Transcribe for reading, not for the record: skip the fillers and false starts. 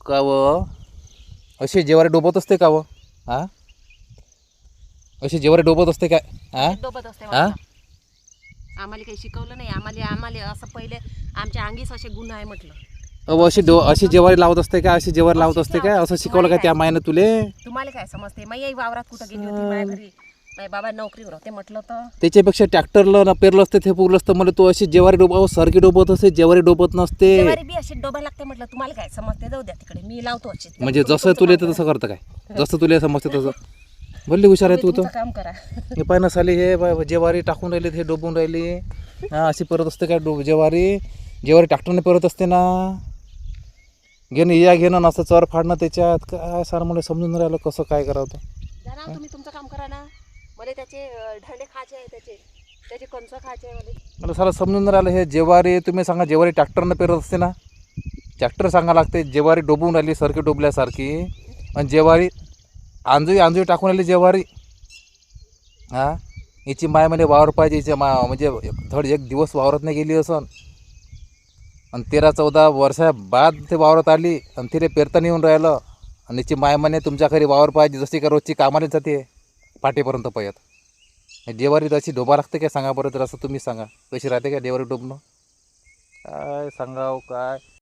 का व अशी जेवारी डोबत असते का व? हां अशी जेवारी डोबत असते काय? हां डोबत असते हां म्हटलं. आम्हाला काही शिकवलं नाही. आम्हाला असं पहिले आमच्या अंगीच असे गुण आहे म्हटलं. अशी जेवारी लावत असते का? अशी जेवारी लावत अशीच असते लावत काय? असते. असं शिकवलं काय त्या मायनं तुले? तुम्हाला काय समजते? माझ्या वावरात कुठं गेली होती माझ्या घरी, माझ्या बाबा नोकरीवर होते म्हटलं तर. त्याच्यापेक्षा ट्रॅक्टरला ना पेरलं असतं ते पुरलं असतं. मला तू अशी जेवारी डोबावं सारखी डोबत असते, जेवारी डोबत नसते. जेवारी बी अशी डोबा लागते म्हटलं. तुम्हाला काय समजते? जाऊ द्या तिकडे, मी लावतो अशी. म्हणजे जसं तुले तर तसं करतं काय? जसं तुला समजते तसं. भल्ली हुशार आहे तू तर. काम करा. हे पाय ना साली हे जेवारी टाकून राहिली, हे डोबून राहिली. हां अशी परत असते काय जेवारी ट्रॅक्टरने परत असते ना. घेणं असं चर फाडणं त्याच्यात काय सारं मला समजून नाही राहिलं कसं काय करावं तर. जा ना तुम्ही तुमचं काम करा ना. मला त्याचे ढळे खायचे आहे, त्याचे कंच खायचे आहे मला. सारं समजून नाही राहिलं. हे जेवारी तुम्ही सांगा, जेवारी ट्रॅक्टरनं पेरत असते ना. ट्रॅक्टर सांगा लागते, जेवारी डोबून राहिली सारखी डोबल्यासारखी. आणि जेवारी आंजोई टाकून राहिली जेवारी. हां हिची माय म्हणजे वावर पाहिजे, हिच्या म्हणजे थोडी एक दिवस वावरात नाही गेली असं. आणि 13-14 वर्षा बाद ते वावरात आली आणि तिथे पेरताना येऊन राहिलं. आणि हिची माय म्हणे तुमच्या घरी वावर पाहिजे, जशी का रोजची कामाला जाते पाठीपर्यंत पयत. जेवारी अशी डोबा लागते काय सांगा बरं? तर असं तुम्ही सांगा, कशी राहते काय जेवारी डोबणं? काय सांगावं काय.